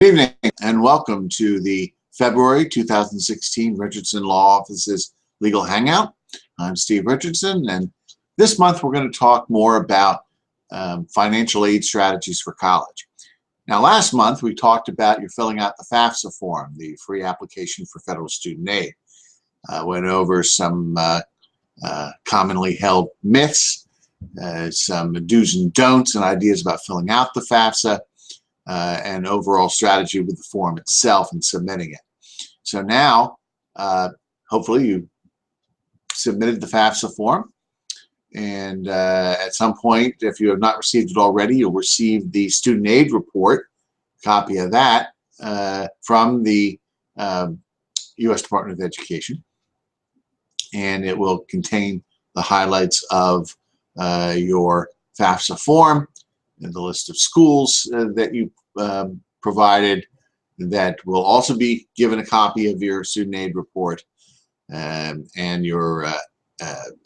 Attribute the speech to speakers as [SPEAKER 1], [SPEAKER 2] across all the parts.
[SPEAKER 1] Good evening and welcome to the February 2016 Richardson Law Office's Legal Hangout. I'm Steve Richardson, and this month we're going to talk more about financial aid strategies for college. Now, last month we talked about you filling out the FAFSA form, the free application for federal student aid. Went over some commonly held myths, some do's and don'ts and ideas about filling out the FAFSA, and overall strategy with the form itself and submitting it. So now, hopefully you submitted the FAFSA form, and at some point, if you have not received it already, you'll receive the student aid report, copy of that from the U.S. Department of Education, and it will contain the highlights of your FAFSA form and the list of schools that you provided. That will also be given a copy of your student aid report and your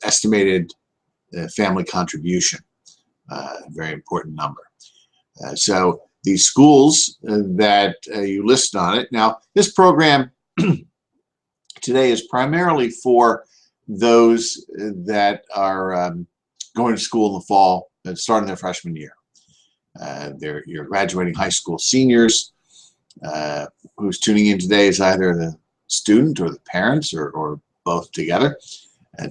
[SPEAKER 1] estimated family contribution, very important number. So these schools that you listed on it. Now, this program today is primarily for those that are going to school in the fall and starting their freshman year. You're graduating high school seniors. Who's tuning in today is either the student or the parents or both together,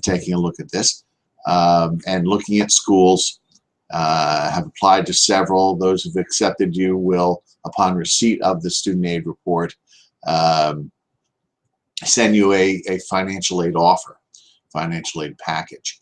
[SPEAKER 1] taking a look at this and looking at schools. Have applied to several. Those who've accepted you will, upon receipt of the student aid report, send you a financial aid offer, financial aid package.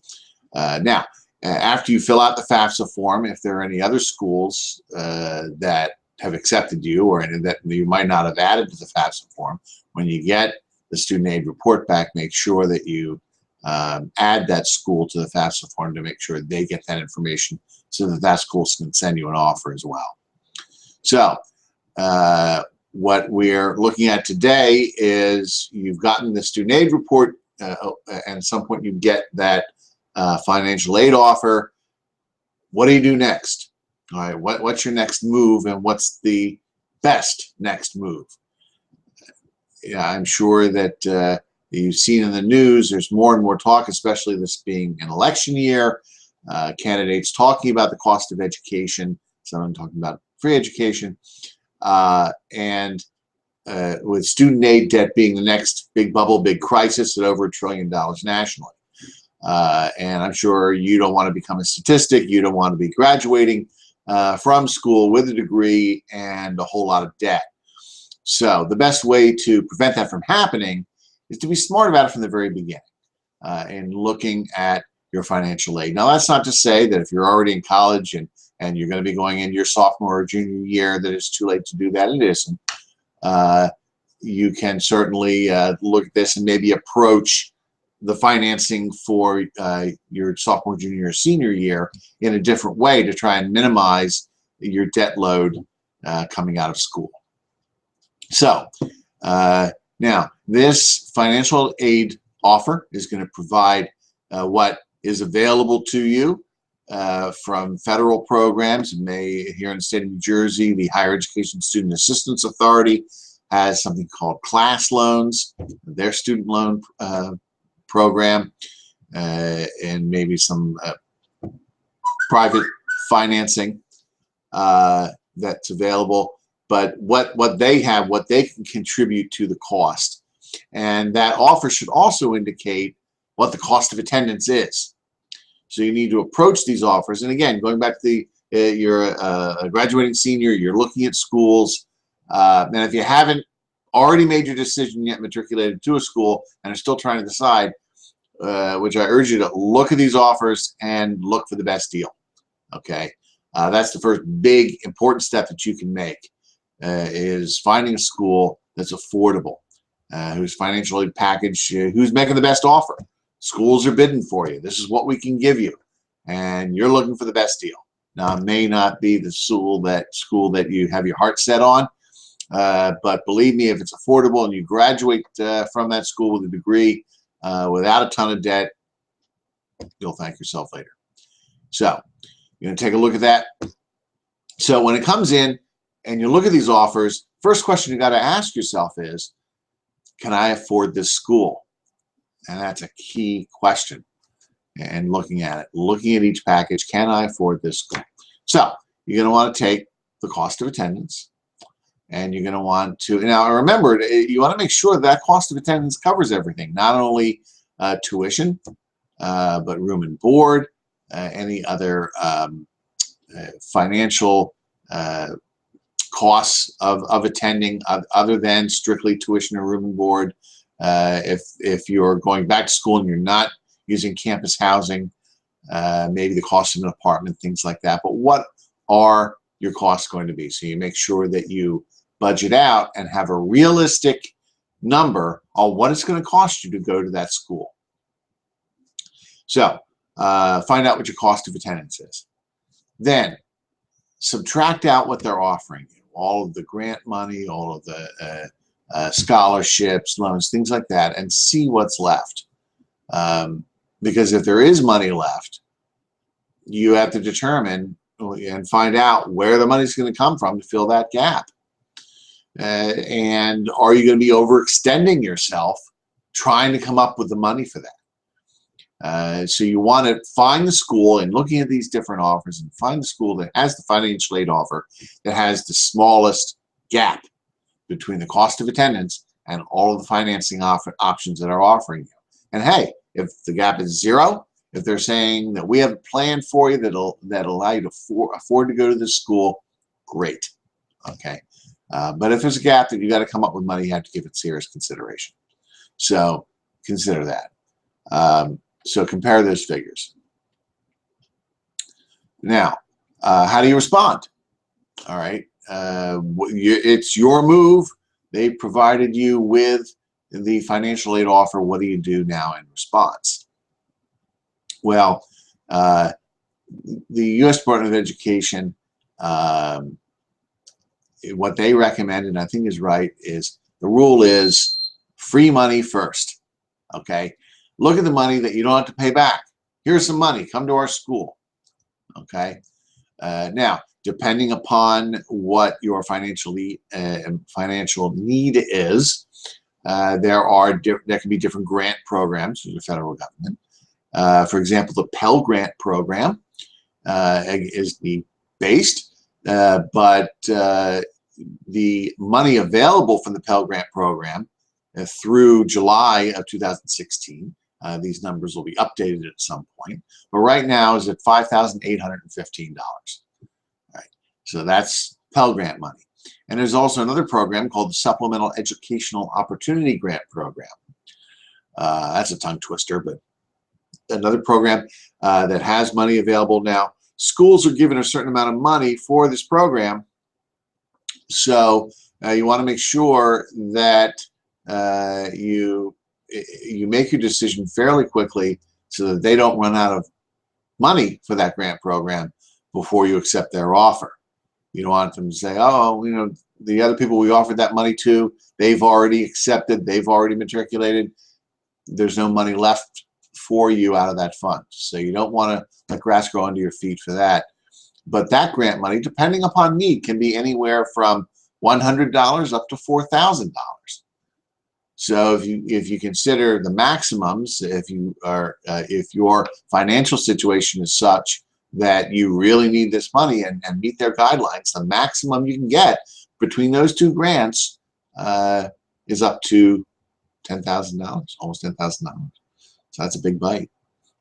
[SPEAKER 1] Now, after you fill out the FAFSA form, if there are any other schools that have accepted you or any that you might not have added to the FAFSA form, when you get the student aid report back, make sure that you add that school to the FAFSA form to make sure they get that information so that that school can send you an offer as well. So what we're looking at today is you've gotten the student aid report, and at some point you get that financial aid offer. What do you do next? All right, what's your next move, and what's the best next move? Yeah, I'm sure that you've seen in the news, there's more and more talk, especially this being an election year, candidates talking about the cost of education, some talking about free education, and with student aid debt being the next big bubble, big crisis at over $1 trillion nationally. And I'm sure you don't want to become a statistic. You don't want to be graduating from school with a degree and a whole lot of debt. So the best way to prevent that from happening is to be smart about it from the very beginning and looking at your financial aid. Now, that's not to say that if you're already in college and you're going to be going into your sophomore or junior year that it's too late to do that. It isn't. You can certainly look at this and maybe approach the financing for your sophomore, junior, or senior year in a different way to try and minimize your debt load coming out of school. So now this financial aid offer is going to provide what is available to you from federal programs. Here in the state of New Jersey, the Higher Education Student Assistance Authority has something called class loans, their student loan program, and maybe some private financing that's available. But what they have, what they can contribute to the cost, and that offer should also indicate what the cost of attendance is. So you need to approach these offers. And again, going back to you're a graduating senior, you're looking at schools, and if you haven't already made your decision yet, matriculated to a school, and are still trying to decide, which I urge you to look at these offers and look for the best deal. Okay, that's the first big important step that you can make, is finding a school that's affordable, whose financial aid package, who's making the best offer. Schools are bidding for you. This is what we can give you, and you're looking for the best deal. Now, it may not be the school that you have your heart set on, but believe me, if it's affordable and you graduate from that school with a degree without a ton of debt, you'll thank yourself later. So you're going to take a look at that. So when it comes in and you look at these offers, first question you got to ask yourself is, can I afford this school? And that's a key question. And looking at each package, can I afford this school? So you're going to want to take the cost of attendance, and you're going to want to, now remember, you want to make sure that cost of attendance covers everything, not only tuition, but room and board, any other financial costs of attending other than strictly tuition or room and board. If you're going back to school and you're not using campus housing, maybe the cost of an apartment, things like that. But what are your costs going to be? So you make sure that you budget out and have a realistic number on what it's going to cost you to go to that school. So find out what your cost of attendance is. Then subtract out what they're offering you, all of the grant money, all of the scholarships, loans, things like that, and see what's left. Because if there is money left, you have to determine and find out where the money is going to come from to fill that gap. And are you going to be overextending yourself trying to come up with the money for that? So you want to find the school, and looking at these different offers, and find the school that has the financial aid offer that has the smallest gap between the cost of attendance and all of the financing options that are offering you. And hey, if the gap is zero, if they're saying that we have a plan for you that'll allow you to afford to go to this school, great. Okay. But if there's a gap that you got to come up with money, you have to give it serious consideration. So consider that. So compare those figures. Now, how do you respond? All right. It's your move. They provided you with the financial aid offer. What do you do now in response? Well, the U.S. Department of Education, what they recommend, and I think is right, is the rule is free money first. Okay, look at the money that you don't have to pay back. Here's some money. Come to our school. Okay. Now, depending upon what your financial need is, there can be different grant programs from the federal government. For example, the Pell Grant program is need-based, but the money available from the Pell Grant program through July of 2016, these numbers will be updated at some point, but right now is at $5,815. Right, so that's Pell Grant money. And there's also another program called the Supplemental Educational Opportunity Grant Program. That's a tongue twister, but another program that has money available now. Schools are given a certain amount of money for this program, so you want to make sure that you make your decision fairly quickly so that they don't run out of money for that grant program before you accept their offer. You don't want them to say, oh, you know, the other people we offered that money to, they've already accepted, they've already matriculated, there's no money left for you out of that fund. So you don't want to let grass grow under your feet for that. But that grant money, depending upon need, can be anywhere from $100 up to $4,000. So if you consider the maximums, if your financial situation is such that you really need this money and meet their guidelines, the maximum you can get between those two grants is up to $10,000, almost $10,000. So that's a big bite,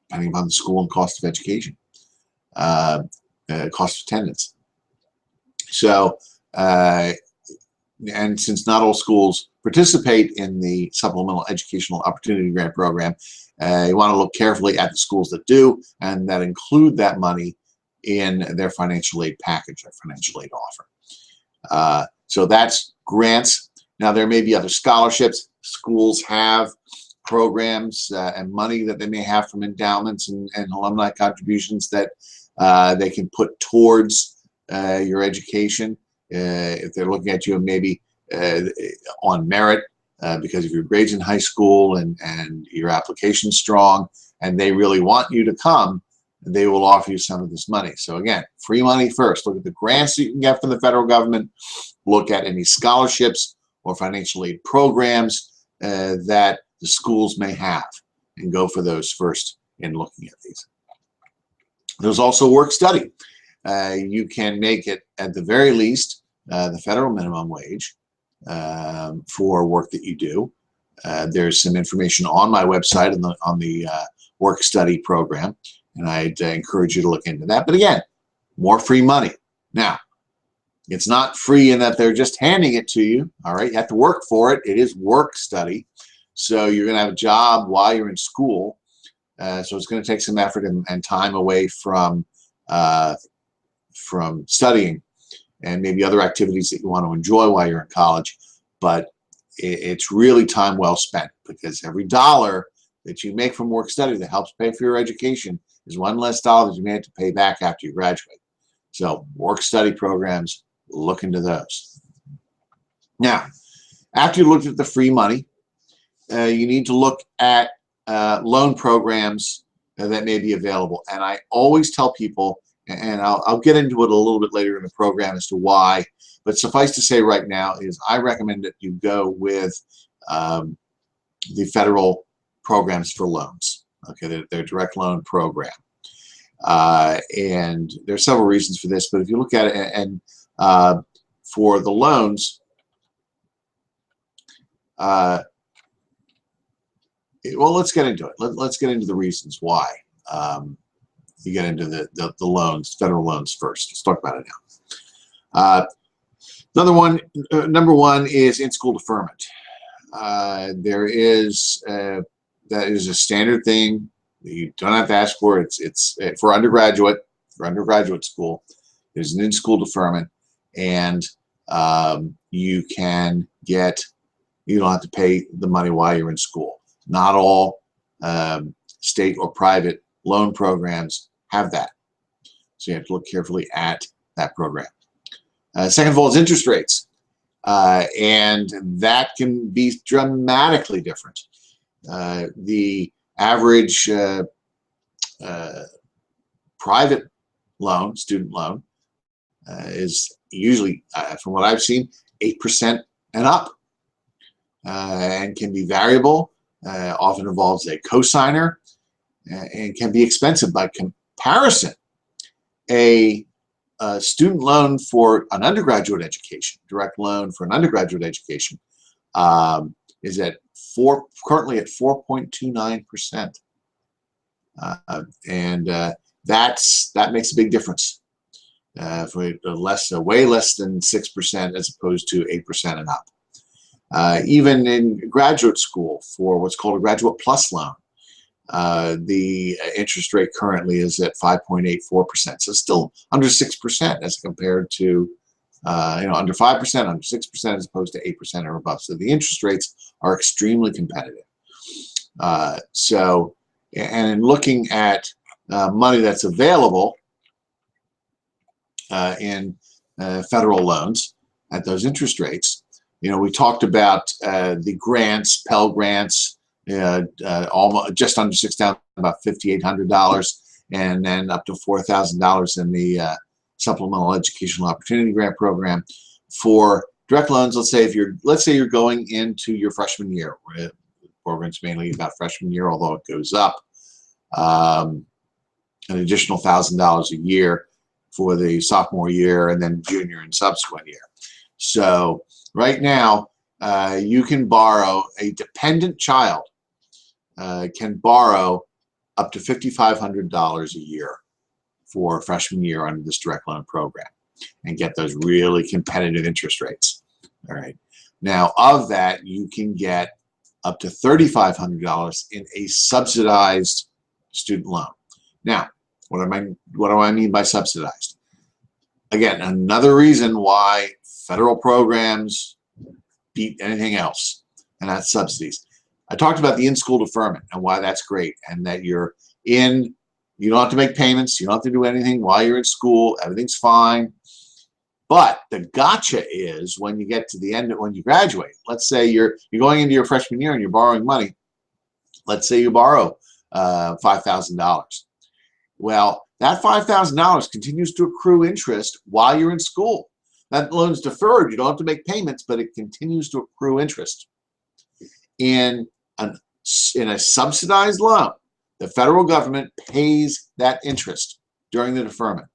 [SPEAKER 1] depending upon the school and cost of education, cost of attendance. So, and since not all schools participate in the Supplemental Educational Opportunity Grant Program, you want to look carefully at the schools that do and that include that money in their financial aid package, their financial aid offer. So that's grants. Now, there may be other scholarships. Schools have programs and money that they may have from endowments and alumni contributions that they can put towards your education. If they're looking at you maybe on merit because of your grades in high school and your application's strong and they really want you to come, they will offer you some of this money. So again, free money first. Look at the grants that you can get from the federal government. look at any scholarships or financial aid programs that the schools may have, and go for those first in looking at these. There's also work study. You can make it at the very least the federal minimum wage for work that you do. There's some information on my website on the work study program, and I'd encourage you to look into that. But again, more free money. Now, it's not free in that they're just handing it to you. All right, you have to work for it. It is work study, so you're going to have a job while you're in school. So it's going to take some effort and time away from studying and maybe other activities that you want to enjoy while you're in college. But it's really time well spent, because every dollar that you make from work study that helps pay for your education is one less dollar that you may have to pay back after you graduate. So work study programs, look into those. Now, after you looked at the free money, you need to look at loan programs that may be available. And I always tell people, and I'll get into it a little bit later in the program as to why, but suffice to say right now is I recommend that you go with the federal programs for loans. Okay, their direct loan program. And there's several reasons for this, but if you look at it, and for the loans, well, let's get into it. Let's get into the reasons why you get into the loans, federal loans first. Let's talk about it now. Number one is in-school deferment. That is a standard thing. You don't have to ask for it. It's for undergraduate school. There's an in-school deferment, and you don't have to pay the money while you're in school. Not all state or private loan programs have that, so you have to look carefully at that program. Second of all is interest rates, and that can be dramatically different. The average private loan, student loan, is usually, from what I've seen, 8% and up, and can be variable, often involves a cosigner, and can be expensive by comparison. A student loan for an undergraduate education, direct loan for an undergraduate education, is currently at 4.29%, and that makes a big difference. For way less than 6% as opposed to 8% and up. Even in graduate school, for what's called a graduate plus loan, the interest rate currently is at 5.84%, so still under 6% as compared to under 5%, under 6% as opposed to 8% or above. So the interest rates are extremely competitive. And in looking at money that's available in federal loans at those interest rates, we talked about the grants, Pell grants, almost just under $6,000, about $5,800, and then up to $4,000 in the Supplemental Educational Opportunity Grant Program. For direct loans, let's say you're going into your freshman year. The program's mainly about freshman year, although it goes up an additional $1,000 a year for the sophomore year, and then junior and subsequent year. So right now, you can borrow, a dependent child can borrow up to $5,500 a year for freshman year under this direct loan program, and get those really competitive interest rates. All right. Now, of that, you can get up to $3,500 in a subsidized student loan. Now, what do I mean by subsidized? Again, another reason why federal programs beat anything else, and that's subsidies. I talked about the in-school deferment and why that's great, and that you don't have to make payments, you don't have to do anything while you're in school, everything's fine. But the gotcha is when you get to the end, when you graduate. Let's say you're going into your freshman year and you're borrowing money. Let's say you borrow $5,000. Well, that $5,000 continues to accrue interest while you're in school. That loan's deferred. You don't have to make payments, but it continues to accrue interest. In a subsidized loan, the federal government pays that interest during the deferment.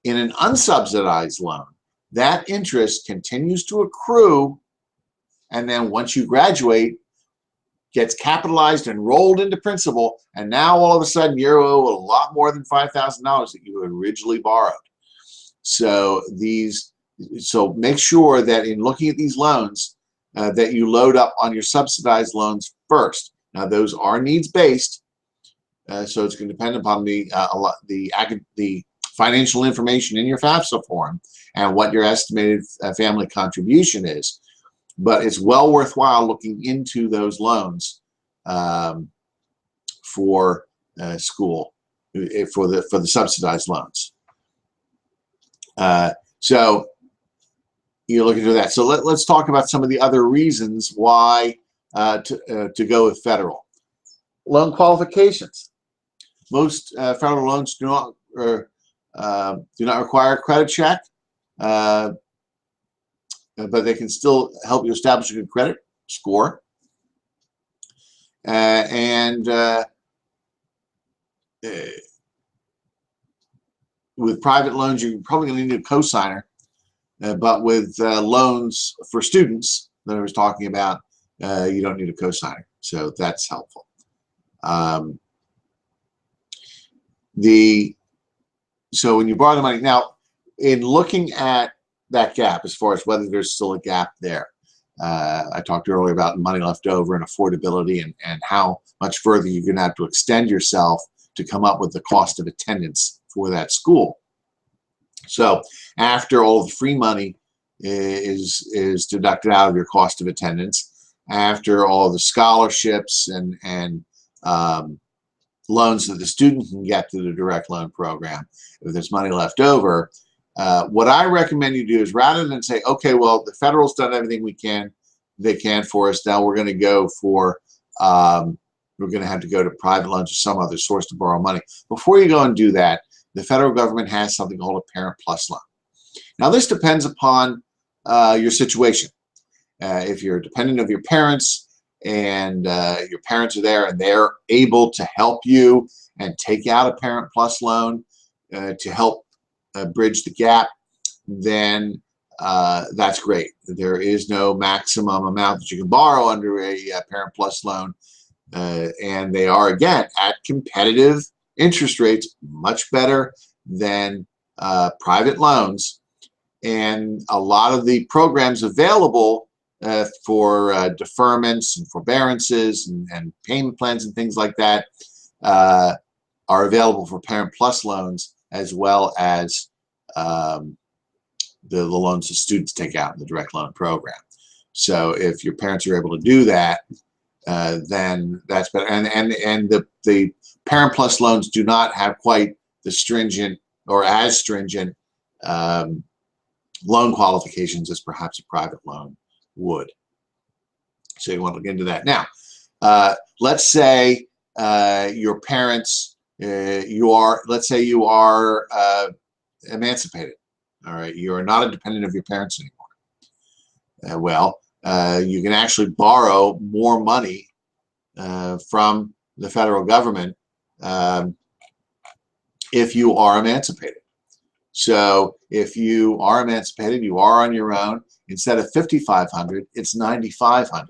[SPEAKER 1] In an unsubsidized loan, that interest continues to accrue, and then once you graduate, gets capitalized and rolled into principal, and now all of a sudden you owe a lot more than $5,000 that you originally borrowed. So make sure that in looking at these loans, that you load up on your subsidized loans first. Now those are needs-based, so it's going to depend upon the financial information in your FAFSA form and what your estimated family contribution is. But it's well worthwhile looking into those loans for school, for the subsidized loans. So you're looking for that. So let's talk about some of the other reasons why to go with federal. Loan qualifications. Most federal loans do not require a credit check, but they can still help you establish a good credit score. With private loans, you're probably going to need a cosigner. But with loans for students that I was talking about, you don't need a cosigner. So that's helpful. So when you borrow the money, now in looking at that gap, as far as whether there's still a gap there, I talked earlier about money left over and affordability and how much further you're going to have to extend yourself to come up with the cost of attendance for that school. So after all the free money is deducted out of your cost of attendance, after all the scholarships and loans that the student can get through the direct loan program, if there's money left over, what I recommend you do is, rather than say, okay, well, the federal's done everything they can for us, now we're going to go for, we're going to have to go to private loans or some other source to borrow money. Before you go and do that, the federal government has something called a Parent Plus loan. Now, this depends upon your situation. If you're dependent of your parents and your parents are there and they're able to help you and take out a Parent Plus loan to help bridge the gap, then that's great. There is no maximum amount that you can borrow under a Parent Plus loan, and they are, again, at competitive interest rates, much better than private loans. And a lot of the programs available for deferments and forbearances and payment plans and things like that are available for Parent Plus loans, as well as the loans that students take out in the direct loan program. So if your parents are able to do that, then that's better. And the Parent Plus loans do not have quite the stringent or as stringent loan qualifications as perhaps a private loan would. So you want to look into that. Now, let's say your parents, let's say you are emancipated. All right, you are not a dependent of your parents anymore. You can actually borrow more money from the federal government if you are emancipated. So if you are emancipated, you are on your own. Instead of $5,500, it's $9,500.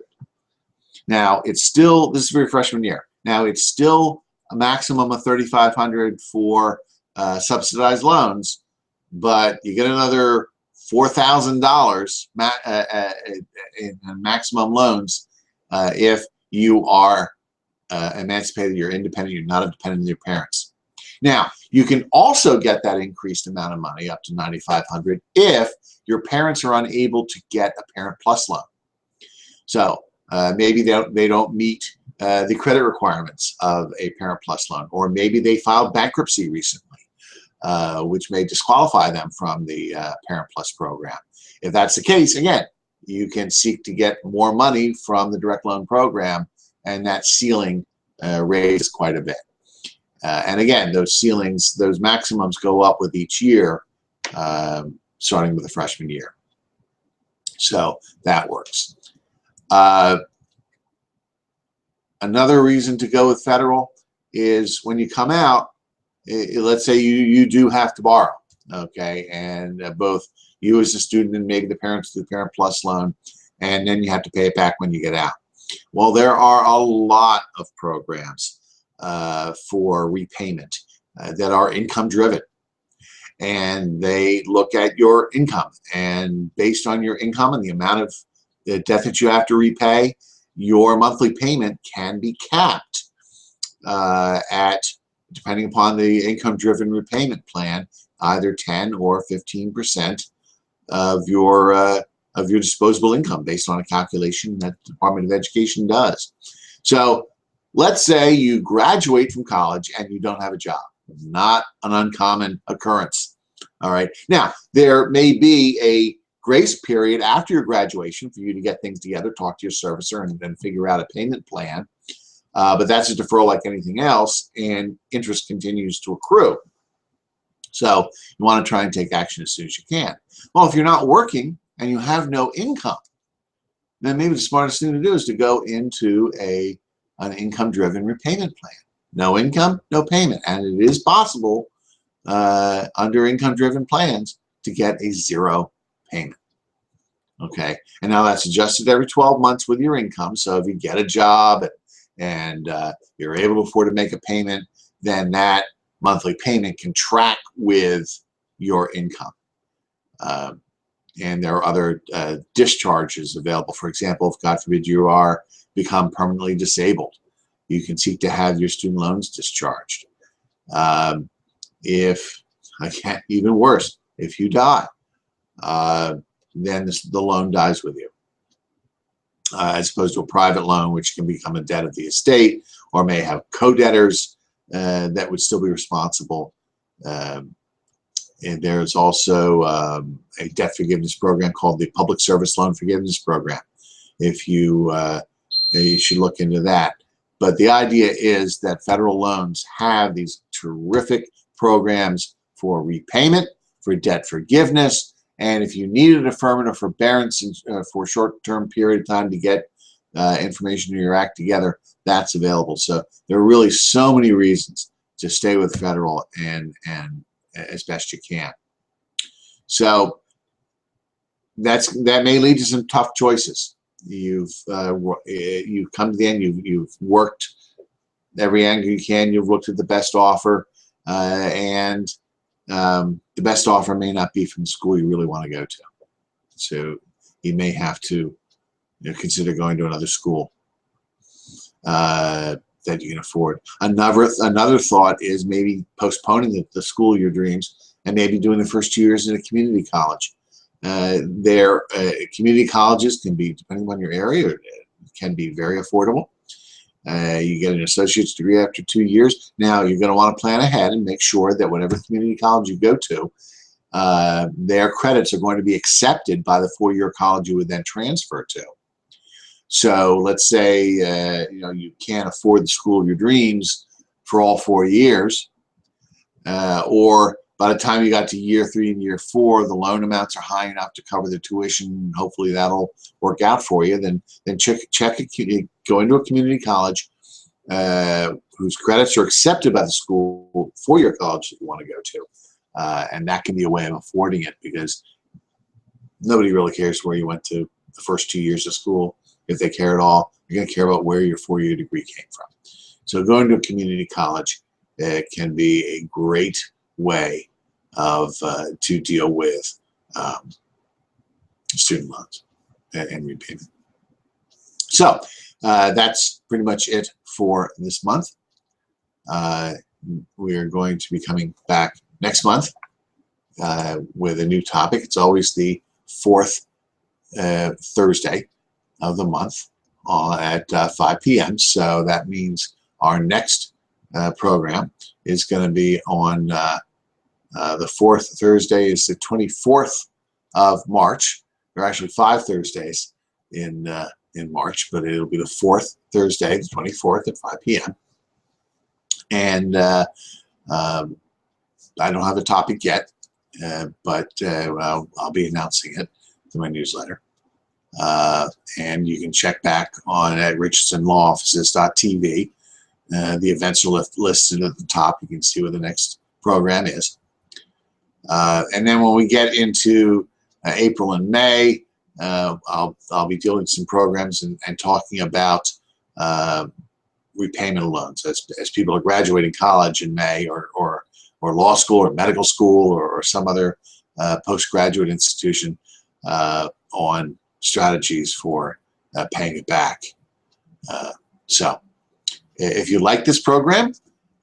[SPEAKER 1] Now it's still, this is for your freshman year. Now it's still a maximum of $3,500 for subsidized loans, but you get another $4,000 in maximum loans if you are emancipated, you're independent, you're not a dependent of your parents. Now, you can also get that increased amount of money up to $9,500 if your parents are unable to get a Parent Plus loan. So maybe they don't meet the credit requirements of a Parent Plus loan, or maybe they filed bankruptcy recently, which may disqualify them from the Parent Plus program. If that's the case, again, you can seek to get more money from the direct loan program, and that ceiling raises quite a bit. And again, those ceilings, those maximums go up with each year starting with the freshman year. So that works. Another reason to go with federal is when you come out, let's say you do have to borrow, okay, and both you as a student and maybe the parents do the Parent Plus loan, and then you have to pay it back when you get out. Well, there are a lot of programs for repayment that are income driven, and they look at your income, and based on your income and the amount of the debt that you have to repay, your monthly payment can be capped at, depending upon the income-driven repayment plan, either 10 or 15% of your disposable income, based on a calculation that the Department of Education does. So let's say you graduate from college and you don't have a job. Not an uncommon occurrence. All right. Now, there may be a grace period after your graduation for you to get things together, talk to your servicer, and then figure out a payment plan. But that's a deferral like anything else, and interest continues to accrue. So you want to try and take action as soon as you can. Well, if you're not working and you have no income, then maybe the smartest thing to do is to go into an income-driven repayment plan. No income, no payment. And it is possible under income-driven plans to get a zero payment. Okay, and now that's adjusted every 12 months with your income. So if you get a job and you're able to afford to make a payment, then that monthly payment can track with your income. And there are other discharges available. For example, if God forbid you become permanently disabled, you can seek to have your student loans discharged. Even worse, if you die, then the loan dies with you, as opposed to a private loan, which can become a debt of the estate or may have co-debtors that would still be responsible. And there's also a debt forgiveness program called the Public Service Loan Forgiveness Program. If you should look into that. But the idea is that federal loans have these terrific programs for repayment, for debt forgiveness, and if you need a deferment or forbearance for a short-term period of time to get information in your act together, that's available. So there are really so many reasons to stay with federal and as best you can. So that may lead to some tough choices. You've come to the end. You've worked every angle you can. You've looked at the best offer, and the best offer may not be from the school you really want to go to. So you may have to consider going to another school that you can afford. Another thought is maybe postponing the school of your dreams and maybe doing the first 2 years in a community college. Community colleges can be, depending on your area, can be very affordable. You get an associate's degree after 2 years. Now, you're going to want to plan ahead and make sure that whatever community college you go to, their credits are going to be accepted by the four-year college you would then transfer to. So let's say you can't afford the school of your dreams for all 4 years, or by the time you got to year 3 and year 4, the loan amounts are high enough to cover the tuition. Hopefully that'll work out for you. Then go into a community college whose credits are accepted by the school for your college that you want to go to. And that can be a way of affording it, because nobody really cares where you went to the first 2 years of school. If they care at all, they're going to care about where your four-year degree came from. So going to a community college can be a great way to deal with student loans and repayment. So that's pretty much it for this month. We are going to be coming back next month with a new topic. It's always the fourth Thursday of the month at 5 p.m. So that means our next program is going to be on the fourth Thursday is the 24th of March. There are actually 5 Thursdays in March, but it'll be the fourth Thursday, the 24th at 5 p.m. And I don't have a topic yet, but I'll be announcing it through my newsletter. And you can check back on at richardsonlawoffices.tv. The events are listed at the top. You can see where the next program is. And then when we get into April and May, I'll be doing some programs and talking about repayment of loans as people are graduating college in May, or law school or medical school or some other postgraduate institution, on strategies for paying it back. So if you like this program,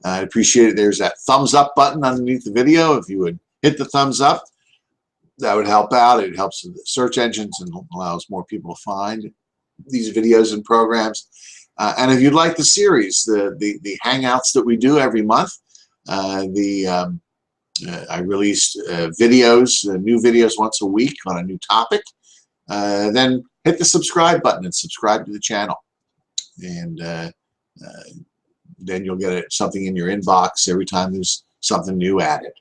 [SPEAKER 1] I'd appreciate it. There's that thumbs up button underneath the video. If you would hit the thumbs up, that would help out. It helps with the search engines and allows more people to find these videos and programs. And if you'd like the series, the Hangouts that we do every month, I release videos, new videos once a week on a new topic. Then hit the subscribe button and subscribe to the channel. And then you'll get something in your inbox every time there's something new added.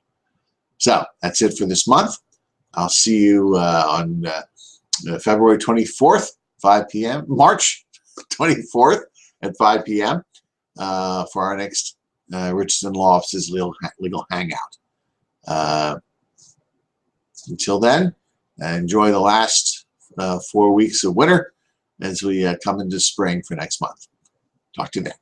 [SPEAKER 1] So that's it for this month. I'll see you on February 24th, 5 p.m., March 24th at 5 p.m. For our next Richardson Law Offices Legal Hangout. Until then, enjoy the last 4 weeks of winter as we come into spring for next month. Talk to you then.